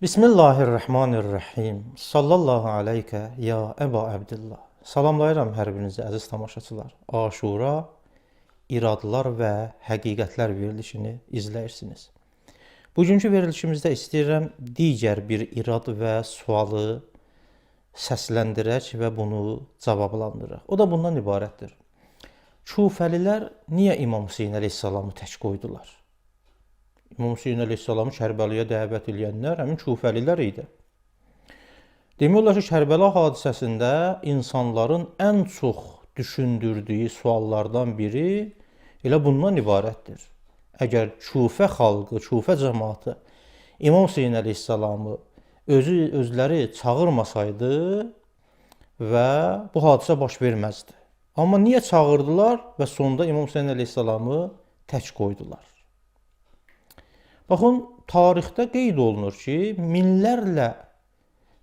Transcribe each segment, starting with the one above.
Bismillahirrahmanirrahim. Sallallahu aleykə ya Əba Əbdillah. Salamlayıram hər birinizi əziz tamaşaçılar. Aşura, iradlar və həqiqətlər verilişini izləyirsiniz. Bugünkü verilişimizdə istəyirəm digər bir irad və sualı səsləndirək və bunu cavablandıraq. O da bundan ibarətdir. Kufəlilər niyə İmam Hüseyn əleyhissalamı tək qoydular? İmam Hüseyn əleyhissalamı Kərbəliyə dəvət edənlər həmin Kufəlilər idi. Demək olar ki, Kərbəla hadisəsində insanların ən çox düşündürdüyü suallardan biri elə bundan ibarətdir. Əgər Kufə xalqı, Kufə cəmaatı İmam Hüseyn əleyhissalamı özləri çağırmasaydı və bu hadisə baş verməzdi. Amma niyə çağırdılar və sonda İmam Hüseyn əleyhissalamı tək qoydular? Baxın, tarixdə qeyd olunur ki, minlərlə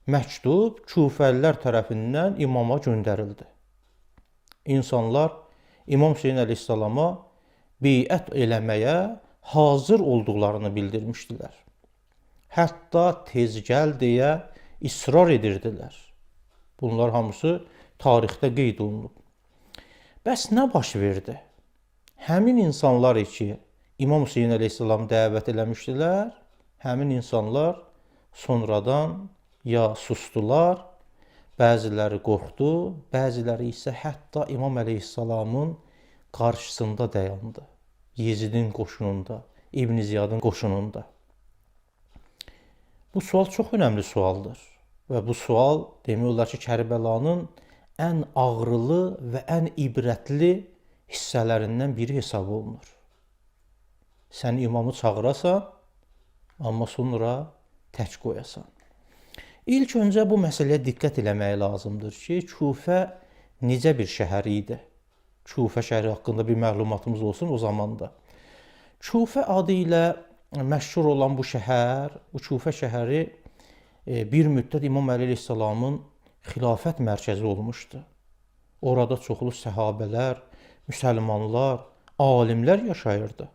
məktub Kufəlilər tərəfindən imama göndərildi. İnsanlar İmam Hüseyn əleyhissalama beyət eləməyə hazır olduqlarını bildirmişdilər. Hətta tez gəl deyə israr edirdilər. Bunlar hamısı tarixdə qeyd olunub. Bəs nə baş verdi? Həmin insanlar ki, İmam Hüseyn əleyhissalam dəvət eləmişdilər, həmin insanlar sonradan ya sustular, bəziləri qorxdu, bəziləri isə hətta İmam əleyhissalamın qarşısında dayandı. Yezidin qoşununda, İbn Ziyadın qoşununda. Bu sual çox önəmli sualdır və bu sual demək olar ki, Kərbəlanın ən ağrılı və ən ibrətli hissələrindən biri hesab olunur. Sən imamı çağırasan, amma sonra tək qoyasan. İlk öncə bu məsələyə diqqət eləmək lazımdır ki, Kufə necə bir şəhər idi? Kufə şəhəri haqqında bir məlumatımız olsun o zamanda. Kufə adı ilə məşhur olan bu şəhər, bu Kufə şəhəri bir müddət İmam Əli əleyhissalamın xilafət mərkəzi olmuşdu. Orada çoxlu səhabələr, müsəlmanlar, alimlər yaşayırdı.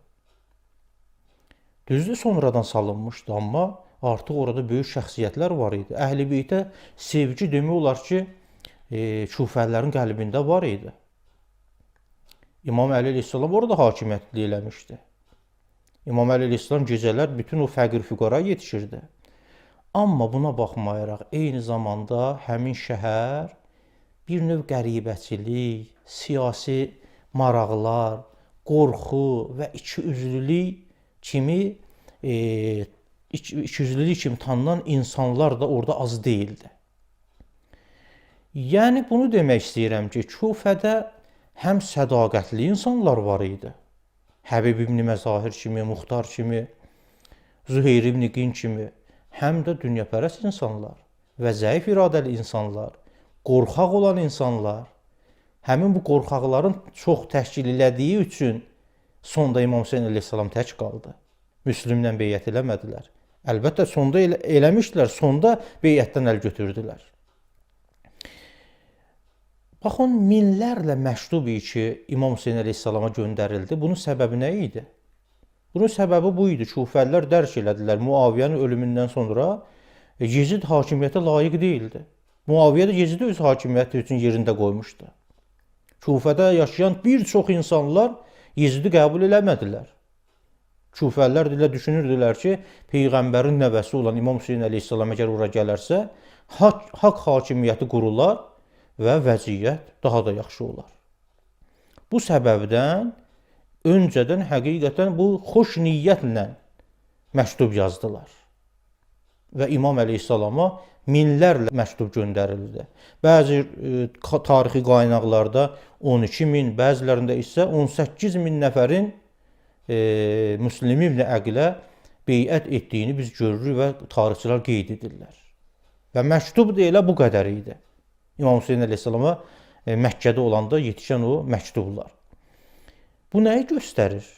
Düzdür, sonradan salınmışdı, amma artıq orada böyük şəxsiyyətlər var idi. Əhl-i beytə sevgi demək olar ki, Kufəlilərin qəlbində var idi. İmam Əli əleyhissalam orada hakimiyyətli eləmişdi. İmam Əli əleyhissalam gecələr bütün o fəqir-füqara yetişirdi. Amma buna baxmayaraq, eyni zamanda həmin şəhər bir növ qəribəçilik, siyasi maraqlar, qorxu və ikiyüzlülük kimi ikiyüzlülük kimi tanınan insanlar da orada az deyildi. Yəni bunu demək istəyirəm ki, Kufədə həm sədaqətli insanlar var idi. Həbib ibn Məzahir kimi, Muxtar kimi, Züheyr ibn Qin kimi, həm də dünyapərəst insanlar və zəif iradəli insanlar, qorxaq olan insanlar. Həmin bu qorxaqların çox təşkil elədiyi üçün sonda İmam Hüseyn əleyhissalam tək qaldı. Müslümlə beyət eləmədilər. Əlbəttə, sonda eləmişdilər, sonda beyətdən əl götürdülər. Baxın, minlərlə məktub ki, İmam Hüseyn əleyhissalama göndərildi. Bunun səbəbi nə idi? Bunun səbəbi bu idi. Kufəlilər dərk elədilər. Muaviyyənin ölümündən sonra Yezid hakimiyyətə layiq deyildi. Muaviyyə də Yezidi öz hakimiyyəti üçün yerində qoymuşdu. Kufədə yaşayan bir çox insanlar Yezidi qəbul eləmədilər. Kufəlilər ilə düşünürdülər ki, Peyğəmbərin nəvəsi olan İmam Hüseyn əleyhissalam əgər ora gələrsə, haqq hakimiyyəti qurular və vəziyyət daha da yaxşı olar. Bu səbəbdən öncədən həqiqətən bu xoş niyyətlə məktub yazdılar. Və İmam əleyhissalama minlərlə məktub göndərildi. Bəzi tarixi qaynaqlarda 12 min, bəzilərində isə 18 min nəfərin Müslim ibn Əqilə beyət etdiyini biz görürük və tarixçilər qeyd edirlər. Və məktub da elə bu qədər idi. İmam Hüseyn əleyhissalama Məkkədə olanda yetişən o məktublar. Bu nəyi göstərir?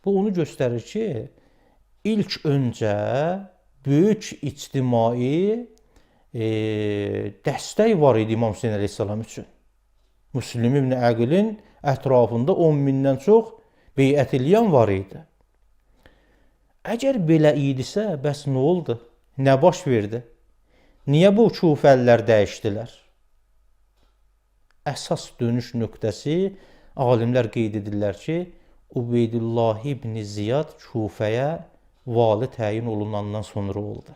Bu onu göstərir ki, ilk öncə böyük ictimai dəstək var idi İmam Hüseyn əleyhissalam üçün. Müslim ibn Əqilin ətrafında 10 mindən çox beyət eləyən var idi. Əgər belə idisə, bəs nə oldu? Nə baş verdi? Niyə bu Kufəlilər dəyişdilər? Əsas dönüş nöqtəsi alimlər qeyd edirlər ki, Ubeydullah ibn Ziyad Kufəyə vali təyin olunandan sonra oldu.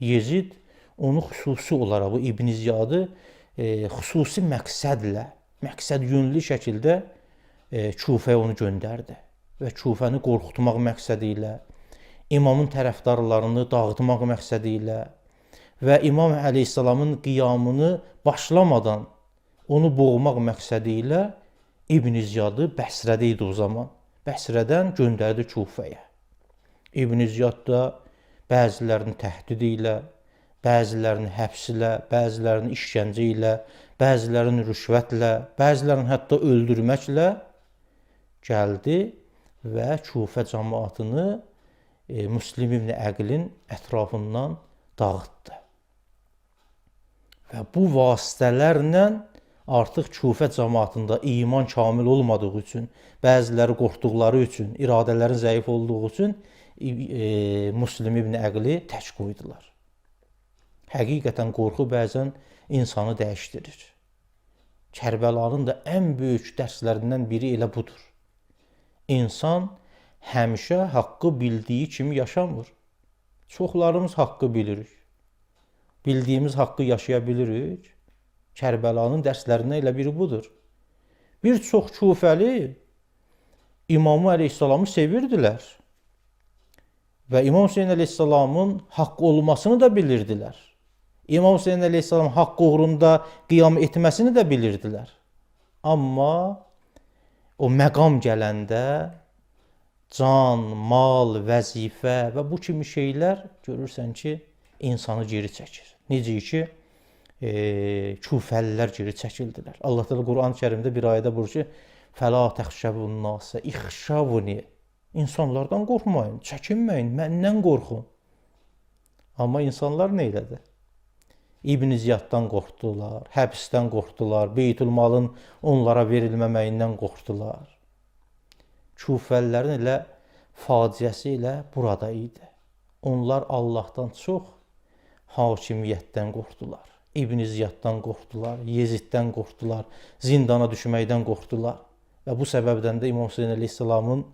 Yezid onu xüsusi olaraq, bu İbn Ziyadı xüsusi məqsədlə, məqsəd yönlü şəkildə Kufəyə onu göndərdi və Kufəni qorxutmaq məqsədi ilə, imamın tərəfdarlarını dağıtmaq məqsədi ilə və İmam əleyhissalamın qiyamını başlamadan onu boğmaq məqsədi ilə İbn Ziyadı Bəsrədə idi o zaman. Bəsrədən göndərdi Kufəyə. İbn Ziyad da bəzilərini təhdid ilə, bəzilərini həbs ilə, bəzilərini işgəncə ilə, bəzilərini rüşvətlə, bəzilərini hətta öldürməklə gəldi və Kufə cəmaatını Müslim ibn Əqilin ətrafından dağıtdı. Və bu vasitələrlə artıq Kufə cəmaatında iman kamil olmadığı üçün, bəziləri qorxduqları üçün, iradələrin zəif olduğu üçün Müslim ibn Əqili tək qoydular. Həqiqətən qorxu bəzən insanı dəyişdirir. Kərbəlanın da ən böyük dərslərindən biri elə budur. İnsan həmişə haqqı bildiyi kimi yaşamır. Çoxlarımız haqqı bilirik. Bildiyimiz haqqı yaşaya bilirik. Kərbəlanın dərslərindən elə biri budur. Bir çox Kufəli İmamı əleyhissalamı sevirdilər. Və İmam Hüseyin əleyhissalamın haqq olmasını da bilirdilər. İmam Hüseyin əleyhissalam haqq uğrunda qiyam etməsini də bilirdilər. Amma o məqam gələndə can, mal, vəzifə və bu kimi şeylər görürsən ki, insanı geri çəkir. Necə ki, Kufəlilər geri çəkildilər. Allah Teala Quran-ı Kərimdə bir ayədə buyurur ki, "Fəla təxşəbun nasə ixşavuni." İnsanlardan qorxmayın, çəkinməyin, məndən qorxun. Amma insanlar nə elədi? İbn Ziyaddan qorxdular, həbsdən qorxdular, Beytülmalın onlara verilməməyindən qorxdular. Kufəlilərin elə faciəsi elə burada idi. Onlar Allahdan çox hakimiyyətdən qorxdular. İbn Ziyaddan qorxdular, Yeziddən qorxdular, zindana düşməkdən qorxdular. Və bu səbəbdən də İmam Hüseyin əleyhissalamın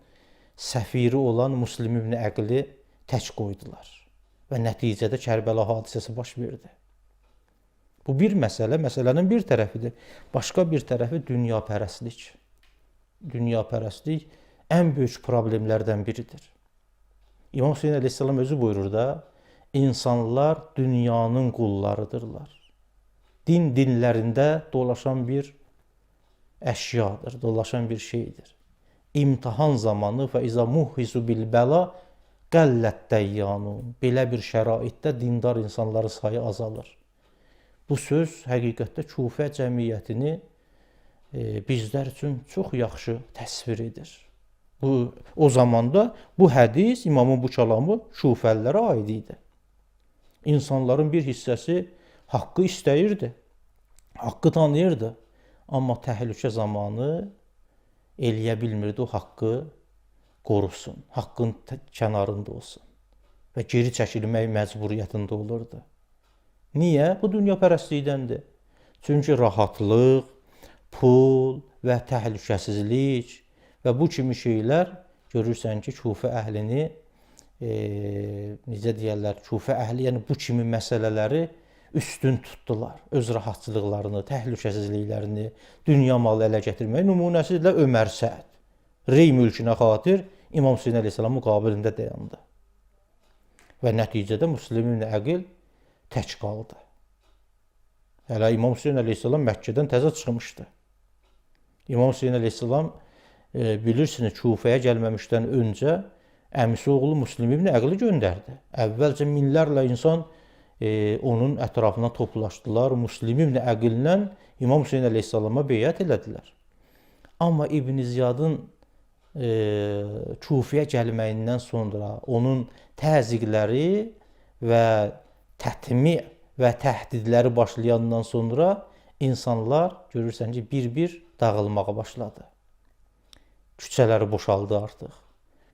səfiri olan Müslim ibn Əqili tək qoydular. Və nəticədə Kərbəla hadisəsi baş verdi. Bu bir məsələ, məsələnin bir tərəfidir. Başqa bir tərəfi dünyapərəstlik. Dünyapərəstlik ən böyük problemlərdən biridir. İmam Hüseyin əleyhissalam özü buyurur da, insanlar dünyanın qullarıdırlar. Din dinlərində dolaşan bir əşyadır, dolaşan bir şeydir. İmtahan zamanı və izə muhizu bil bəla qəllət dəyyanun. Belə bir şəraitdə dindar insanların sayı azalır. Bu söz həqiqətdə Kufə cəmiyyətini bizlər üçün çox yaxşı təsvir edir. O zamanda bu hədis, imamın bu kəlamı Kufəlilərə aid idi. İnsanların bir hissəsi haqqı istəyirdi, haqqı tanıyırdı. Amma təhlükə zamanı eləyə bilmirdi o haqqı qorusun, haqqın kənarında olsun və geri çəkilmək məcburiyyətində olurdu. Niyə? Bu dünyapərəstlikdəndir. Çünki rahatlıq, pul və təhlükəsizlik və bu kimi şeylər görürsən ki, Kufə əhlini, necə deyərlər, Kufə əhli, yəni bu kimi məsələləri üstün tutdular. Öz rahatçılıqlarını, təhlükəsizliklərini, dünya malı ələ gətirməyi nümunəsi ilə Ömər Səd. Rey mülkünə xatir İmam Hüseyin əleyhissalam müqabilində dayandı. Və nəticədə Müslim ibn Əqil tək qaldı. Hələ İmam Hüseyin əleyhissalam Məkkədən təzə çıxmışdı. İmam Hüseyin əleyhissalam bilirsiniz, Kufəyə gəlməmişdən öncə əmisi oğlu Müslim ibn Əqili göndərdi. Əvvəlcə minlərlə insan onun ətrafına toplaşdılar. Müslim ibn Əqillə İmam Hüseyin əleyhissalama beyət elədilər. Amma İbn Ziyadın Kufəyə gəlməyindən sonra onun təzyiqləri və tətmi və təhdidləri başlayandan sonra insanlar görürsən ki, bir-bir dağılmağa başladı. Küçələri boşaldı artıq.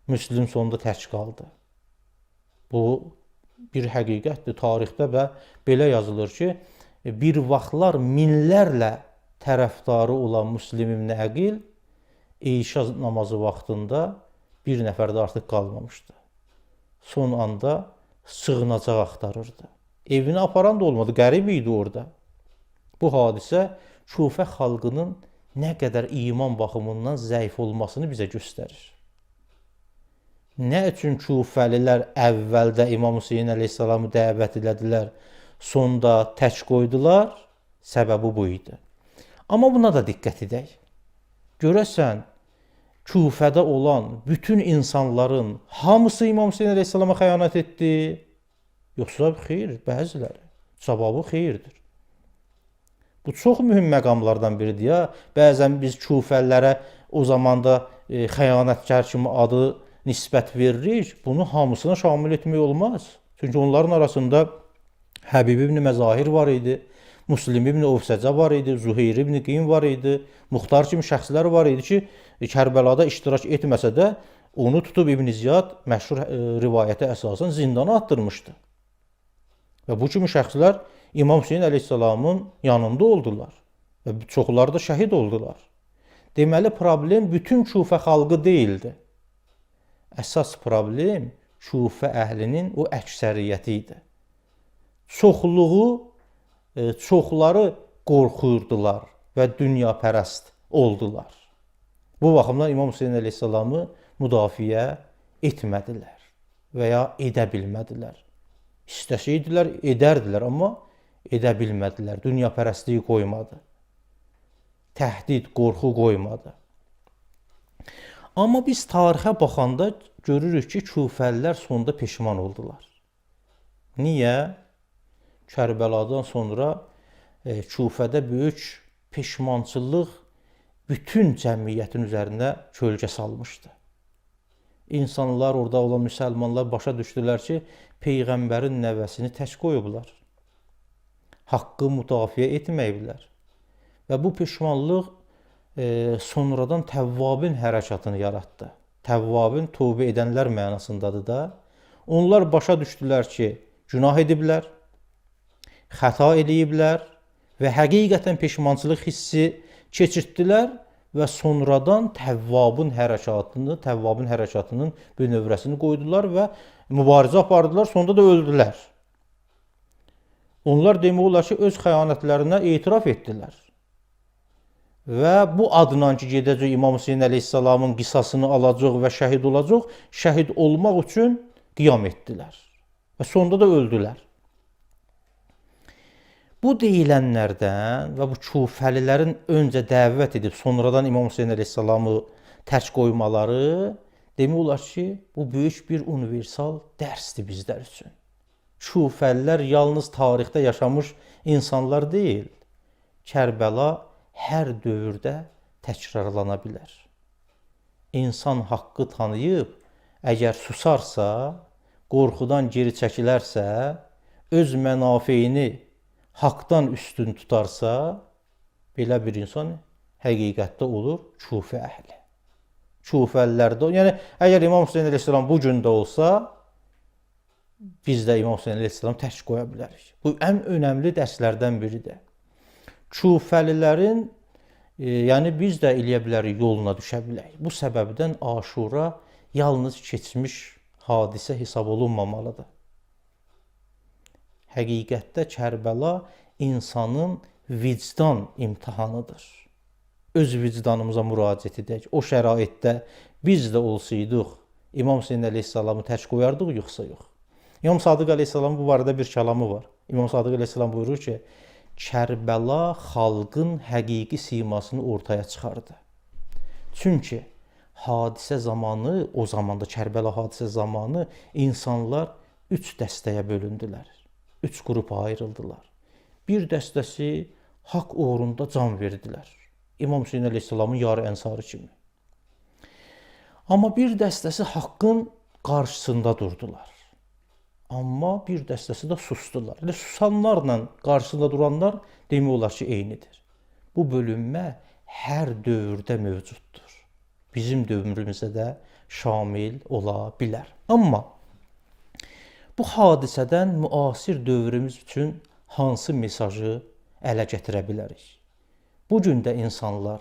Müslim sonunda tək qaldı. Bu bir həqiqətdir tarixdə və belə yazılır ki, bir vaxtlar minlərlə tərəfdarı olan Müslim ibn Əqil İşa namazı vaxtında bir nəfər də artıq qalmamışdı. Son anda sığınacaq axtarırdı. Evinə aparan da olmadı, qərib idi orada. Bu hadisə Kufə xalqının nə qədər iman baxımından zəif olmasını bizə göstərir. Nə üçün Kufəlilər əvvəldə İmam Hüseyn əleyhissalamı dəvət elədilər, sonda tək qoydular? Səbəbi bu idi. Amma buna da diqqət edək. Görəsən, Kufədə olan bütün insanların hamısı İmam Hüseyn əleyhissalama xəyanət etdi? Yoxsa xeyr, bəziləri. Cavabı xeyirdir. Bu çox mühüm məqamlardan biridir ya. Bəzən biz Kufəlilərə o zamanda xəyanətkar kimi adı nisbət veririk. Bunu hamısına şamil etmək olmaz. Çünki onların arasında Həbib ibn Məzahir var idi, Müslim ibn Ovsəcə var idi, Zuheyr ibn Qeym var idi, Muxtar kimi şəxslər var idi ki, Kərbəlada iştirak etməsə də onu tutub İbn Ziyad məşhur rivayətə əsasən zindana attırmışdı. Və bu kimi şəxslər İmam Hüseyn əleyhissalamın yanında oldular və çoxları da şəhid oldular. Deməli, problem bütün Kufə xalqı deyildi. Əsas problem Kufə əhlinin o əksəriyyəti idi. Çoxları qorxurdular və dünyapərəst oldular. Bu baxımdan İmam Hüseyn əleyhissalamı müdafiə etmədilər və ya edə bilmədilər. İstəsəydilər, edərdilər, amma edə bilmədilər. Dünyapərəstliyi qoymadı. Təhdid, qorxu qoymadı. Amma biz tarixə baxanda görürük ki, Kufəlilər sonda peşman oldular. Niyə? Kərbəladan sonra Kufədə böyük peşmançılıq bütün cəmiyyətin üzərində kölgə salmışdı. İnsanlar, orada olan müsəlmanlar başa düşdülər ki, Peyğəmbərin nəvəsini tək qoyublar. Haqqı müdafiə etməyiblər. Və bu peşmanlıq sonradan Təvvabin hərəkatını yaratdı. Təvvabin tövbə edənlər mənasındadır da. Onlar başa düşdülər ki, günah ediblər, xəta ediblər və həqiqətən peşmançılıq hissi keçirtdilər və sonradan Təvvabın hərəkatının bünövrəsini qoydular və mübarizə apardılar, sonunda da öldülər. Onlar demək olar ki, öz xəyanətlərinə etiraf etdilər. Və bu adla ki, gedəcək İmam Hüseyn əleyhissalamın qisasını alacaq və şəhid olacaq, şəhid olmaq üçün qiyam etdilər. Və sonunda da öldülər. Bu deyilənlərdən və bu Kufəlilərin öncə dəvət edib, sonradan İmam Hüseyn əleyhissalamı tək qoymaları, demək olar ki, bu böyük bir universal dərsdir bizlər üçün. Kufəlilər yalnız tarixdə yaşamış insanlar deyil. Kərbəla hər dövrdə təkrarlana bilər. İnsan haqqı tanıyıb, əgər susarsa, qorxudan geri çəkilərsə, öz mənafeyini haqdan üstün tutarsa, belə bir insan həqiqətdə olur Kufə əhli. Kufəlilərdə, yəni əgər İmam Hüseyn əleyhissalam bu gün də olsa, biz də İmam Hüseyn əleyhissalam tək qoya bilərik. Bu ən önəmli dərslərdən biridir. Kufəlilərin, yəni biz də eləyə bilərik, yoluna düşə bilərik. Bu səbəbdən Aşura yalnız keçmiş hadisə hesab olunmamalıdır. Həqiqətdə Kərbəla insanın vicdan imtihanıdır. Öz vicdanımıza müraciət edək. O şəraitdə biz də olsaydıq, İmam Hüseyn əleyhissalamı tək qoyardıq, yoxsa yox. İmam Sadiq əleyhissalam bu barədə bir kəlamı var. İmam Sadiq əleyhissalam buyurur ki, Kərbəla xalqın həqiqi simasını ortaya çıxardı. Çünki hadisə zamanı, o zamanda Kərbəla hadisə zamanı insanlar 3 dəstəyə bölündülər. 3 qrupa ayrıldılar. Bir dəstəsi haqq uğrunda can verdilər. İmam Hüseyn əleyhissalamın yarı ənsarı kimi. Amma bir dəstəsi haqqın qarşısında durdular. Amma bir dəstəsi də susdular. Yəni, susanlarla qarşısında duranlar demək olar ki, eynidir. Bu bölünmə hər dövrdə mövcuddur. Bizim dövrümüzdə də şamil ola bilər. Amma Bu hadisədən müasir dövrümüz üçün hansı mesajı ələ gətirə bilərik? Bu gün də insanlar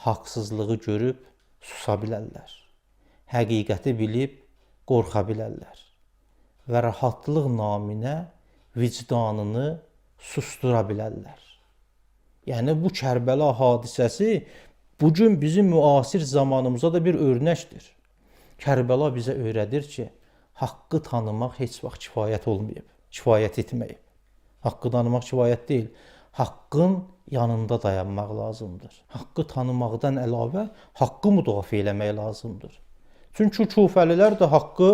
haqsızlığı görüb susa bilərlər. Həqiqəti bilib qorxa bilərlər və rahatlıq naminə vicdanını sustura bilərlər. Yəni bu Kərbəla hadisəsi bugün bizim müasir zamanımıza da bir örnəkdir. Kərbəla bizə öyrədir ki, haqqı tanımaq heç vaxt kifayət olmayıb, kifayət etməyib. Haqqı tanımaq kifayət deyil, haqqın yanında dayanmaq lazımdır. Haqqı tanımaqdan əlavə haqqı müdafiə eləmək lazımdır. Çünki Kufəlilər də haqqı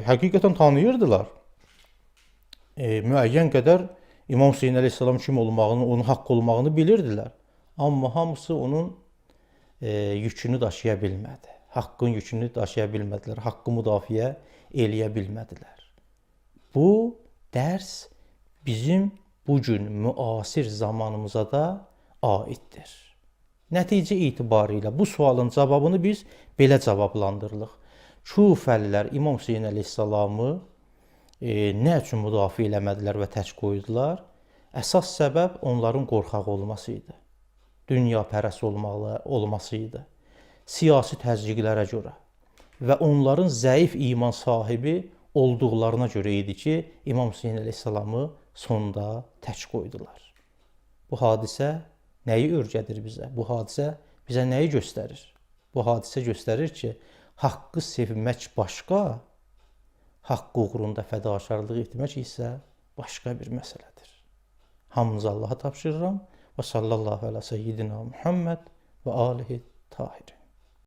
həqiqətən tanıyırdılar. Müəyyən qədər İmam Hüseyn əleyhissalam kim olmağını, onun haqq olmağını bilirdilər. Amma hamısı onun yükünü daşıya bilmədi. Haqqın yükünü daşıya bilmədilər. Haqqı müdafiə eləyə bilmədilər. Bu dərs bizim bugün müasir zamanımıza da aiddir. Nəticə itibarilə bu sualın cavabını biz belə cavablandırırıq. Kufəlilər İmam Hüseyn əleyhissalamı nə üçün müdafiə eləmədilər və tək qoydular? Əsas səbəb onların qorxaq olması idi. Dünyapərəst olması idi. Siyasi təzyiqlərə görə və onların zəif iman sahibi olduqlarına görə idi ki, İmam Hüseyn əleyhissalamı sonda tək qoydular. Bu hadisə nəyi öyrədir bizə? Bu hadisə bizə nəyi göstərir? Bu hadisə göstərir ki, haqqı sevmək başqa, haqq uğrunda fədakarlıq etmək isə başqa bir məsələdir. Hamınızı Allaha tapşırıram və sallallahu alə seyyidina Muhammed və alihi tahir.